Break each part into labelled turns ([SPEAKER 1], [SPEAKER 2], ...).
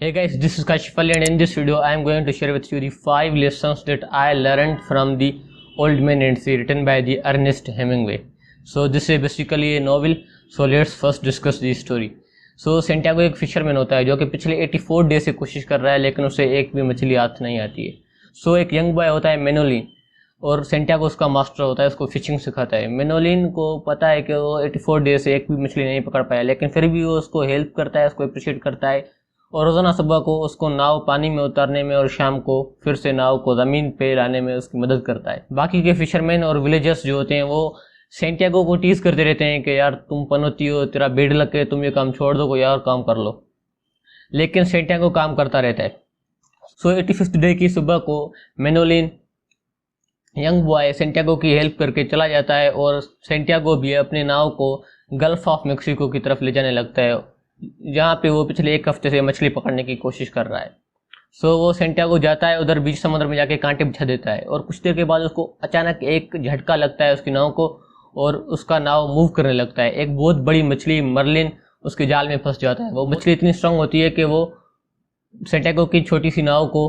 [SPEAKER 1] Hey guys, this is Kashifali and in this video I am going to share with you the 5 lessons that I learned from the Old Man and Sea written by the Ernest Hemingway. So this is basically a novel. So let's first discuss the story. So Santiago एक fisherman होता है जो कि पिछले 84 day से कोशिश कर रहा है लेकिन उसे एक भी मछली हाथ नहीं आती है. सो एक यंग बॉय होता है मेनोलिन और सेंटियागो उसका मास्टर होता है, उसको फिशिंग सिखाता है. मेनोलिन को पता है कि वो 84 डे से एक भी मछली नहीं पकड़ पाया लेकिन फिर भी वो उसको हेल्प करता है, उसको अप्रिशिएट करता है और रोज़ाना सुबह को उसको नाव पानी में उतारने में और शाम को फिर से नाव को ज़मीन पे लाने में उसकी मदद करता है. बाकी के फिशरमैन और विलेजर्स जो होते हैं वो सेंटियागो को टीज करते रहते हैं कि यार तुम पनौती हो, तेरा बेड लग के तुम ये काम छोड़ दो, कोई और काम कर लो. लेकिन सेंटियागो काम करता रहता है. सो 85th डे की सुबह को मेनोलिन यंग बॉय सेंटियागो की हेल्प करके चला जाता है और सेंटियागो भी अपने नाव को गल्फ ऑफ मेक्सिको की तरफ ले जाने लगता है जहाँ पे वो पिछले एक हफ्ते से मछली पकड़ने की कोशिश कर रहा है. सो वो सेंटियागो जाता है, उधर बीच समुद्र में जाके कांटे बिछा देता है और कुछ देर के बाद उसको अचानक एक झटका लगता है उसकी नाव को और उसका नाव मूव करने लगता है. एक बहुत बड़ी मछली मर्लिन उसके जाल में फंस जाता है. वो मछली इतनी स्ट्रांग होती है कि वो सेंटियागो की छोटी सी नाव को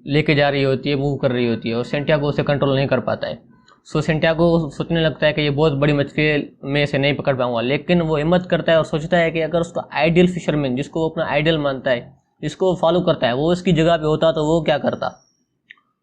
[SPEAKER 1] लेके जा रही होती है, मूव कर रही होती है और सेंटियागो उसे कंट्रोल नहीं कर पाता है. सो सेंटियागो सोचने लगता है कि ये बहुत बड़ी मछली में से नहीं पकड़ पाऊंगा, लेकिन वो हिम्मत करता है और सोचता है कि अगर उसका आइडियल फिशरमैन जिसको वो अपना आइडियल मानता है, जिसको वो फॉलो करता है, वो इसकी जगह पे होता तो वो क्या करता.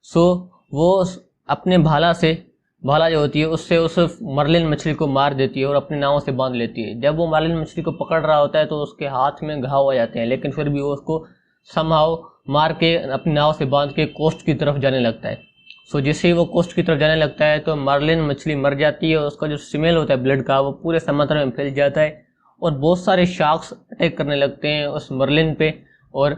[SPEAKER 1] सो वो अपने भाला जो होती है उससे उस मर्लिन मछली को मार देती है और अपनी नाव से बांध लेती है. जब वो मर्लिन मछली को पकड़ रहा होता है तो उसके हाथ में घाव हो जाते हैं लेकिन फिर भी वो उसको समहाउ मार के अपनी नाव से बांध के कोस्ट की तरफ जाने लगता है. सो जैसे ही वो कोस्ट की तरफ जाने लगता है तो मर्लिन मछली मर जाती है और उसका जो स्मेल होता है ब्लड का वो पूरे समुद्र में फैल जाता है और बहुत सारे शार्क्स अटैक करने लगते हैं उस मर्लिन पे और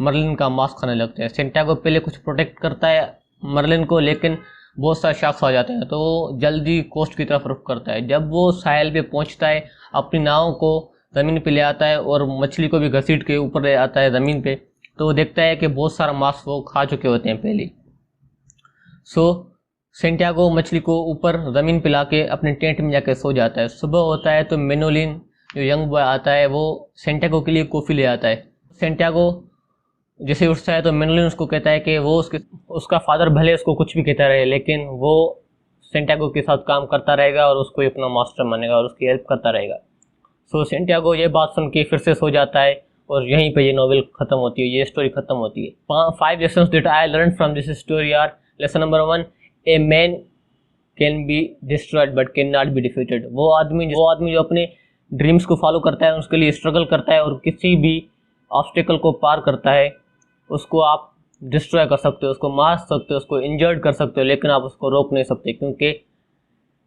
[SPEAKER 1] मर्लिन का मांस खाने लगते हैं. सेंटियागो पहले कुछ प्रोटेक्ट करता है मर्लिन को लेकिन बहुत सारे शार्क्स आ जाते हैं तो वो जल्दी कोस्ट की तरफ रुख करता है. जब वो साहिल पे पहुंचता है अपनी नाव को ज़मीन पे ले आता है और मछली को भी घसीट के ऊपर ले आता है ज़मीन पे, तो वो देखता है कि बहुत सारा मांस वो खा चुके होते हैं पहले. सो सेंटियागो मछली को ऊपर ज़मीन पे लाके अपने टेंट में जाकर सो जाता है. सुबह होता है तो मेनोलिन जो यंग बॉय आता है वो सेंटियागो के लिए कॉफ़ी ले आता है. सेंटियागो जैसे उठता है तो मेनोलिन उसको कहता है कि वो उसका फादर भले उसको कुछ भी कहता रहे लेकिन वो सेंटियागो के साथ काम करता रहेगा और उसको अपना मास्टर मानेगा और उसकी हेल्प करता रहेगा. सो सेंटियागो ये बात सुन के फिर से सो जाता है और यहीं पे ये नॉवेल ख़त्म होती है, ये स्टोरी ख़त्म होती है. 5 lessons that I learn from this story are: lesson number 1, a man can be destroyed but can not be defeated. वो आदमी जो अपने ड्रीम्स को फॉलो करता है, उसके लिए स्ट्रगल करता है और किसी भी ऑब्स्टिकल को पार करता है, उसको आप डिस्ट्रॉय कर सकते हो, उसको मार सकते हो, उसको इंजर्ड कर सकते हो लेकिन आप उसको रोक नहीं सकते, क्योंकि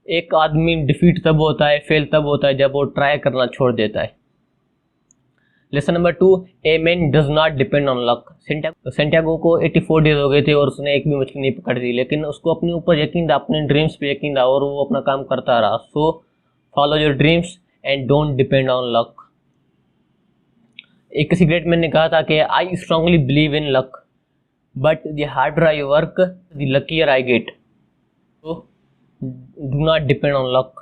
[SPEAKER 1] एक आदमी डिफीट तब होता है, फेल तब होता है जब वो ट्राई करना छोड़ देता है. Lesson number 2, a man does not depend on luck. Santiago को 84 डेज हो गए थे और उसने एक भी मछली नहीं पकड़ी थी लेकिन उसको अपने ऊपर यकीन था, अपने ड्रीम्स पे यकीन था और वो अपना काम करता रहा. So follow your dreams and don't depend on luck. एक किसी ग्रेट मैन ने कहा था कि I strongly believe in luck but the harder I work the luckier I get. So do not depend on luck,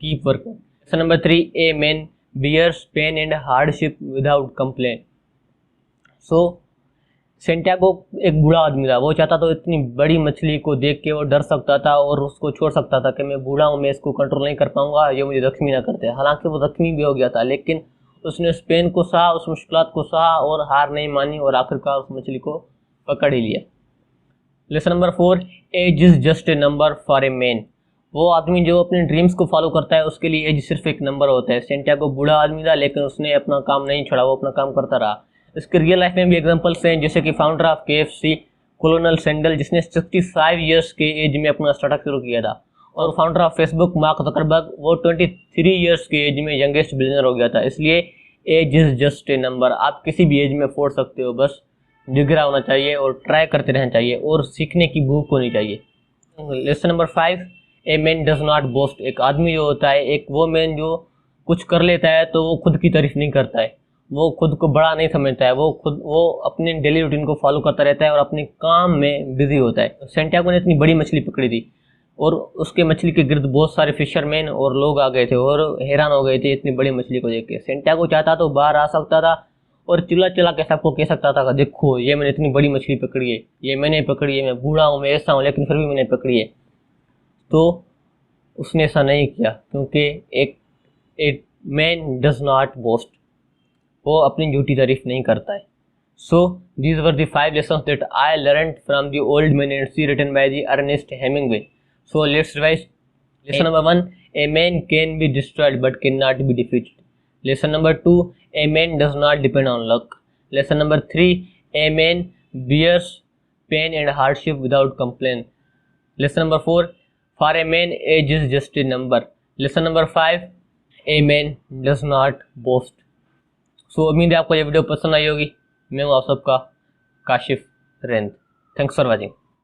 [SPEAKER 1] keep working. Lesson number 3, a man bears pain and hardship without complaint. So Santiago एक बूढ़ा आदमी था. वो चाहता तो इतनी बड़ी मछली को देख के वो डर सकता था और उसको छोड़ सकता था कि मैं बूढ़ा हूँ, मैं इसको कंट्रोल नहीं कर पाऊंगा, ये मुझे जख्मी ना करते. हालांकि वो जख्मी भी हो गया था लेकिन उसने उस पेन को सहा, उस मुश्किलात को सहा और हार नहीं मानी और आखिरकार उस मछली को पकड़ ही लिया. Lesson number 4, age is just a number for a man. वो आदमी जो अपने ड्रीम्स को फॉलो करता है उसके लिए एज सिर्फ एक नंबर होता है. सेंटियागो बूढ़ा आदमी था लेकिन उसने अपना काम नहीं छोड़ा, वो अपना काम करता रहा. इसके रियल लाइफ में भी एग्जांपल्स हैं, जैसे कि founder of KFC colonel sandal, जिसने 65 इयर्स के एज में अपना स्टार्टअप शुरू किया था, और founder of Facebook mark Zuckerberg, वो 23 इयर्स के एज में यंगेस्ट बिलियनर हो गया था. इसलिए age is just a number. आप किसी भी एज में फोड़ सकते हो, बस जिगरा होना चाहिए और ट्राई करते रहना चाहिए और सीखने की भूख होनी चाहिए. Lesson number 5, a man does not boast. एक आदमी जो होता है, एक वो मैन जो कुछ कर लेता है तो वो खुद की तारीफ नहीं करता है, वो खुद को बड़ा नहीं समझता है, वो अपने डेली रूटीन को फॉलो करता रहता है और अपने काम में बिजी होता है. सेंटियागो ने इतनी बड़ी मछली पकड़ी थी और उसके मछली के गिर्द बहुत सारे फिशरमैन और लोग आ गए थे और हैरान हो गए थे इतनी बड़ी मछली को देख के. सेंटियागो चाहता तो बाहर आ सकता था और चिल्ला चिल्ला के सबको कह सकता था कि देखो ये मैंने इतनी बड़ी मछली पकड़ी है, ये मैंने पकड़ी है, मैं बूढ़ा हूँ, मैं ऐसा हूँ, लेकिन फिर भी मैंने पकड़ी है। तो उसने ऐसा नहीं किया, क्योंकि एक मैन डज नॉट बोस्ट, वो अपनी झूठी तारीफ नहीं करता है। So these were the 5 lessons that I learned from the Old Man and Sea written by the Ernest Hemingway. So let's revise. Lesson number 1, a man can be destroyed but cannot be defeated. Lesson number 2, a man does not depend on luck. Lesson number 3, a man bears pain and hardship without complaint. Lesson number 4, for a man age is just a number. Lesson number 5, a man does not boast. So उम्मीद है आपको ये video पसंद आई होगी। मैं हूँ आप सबका काशिफ रेंद। Thanks for watching.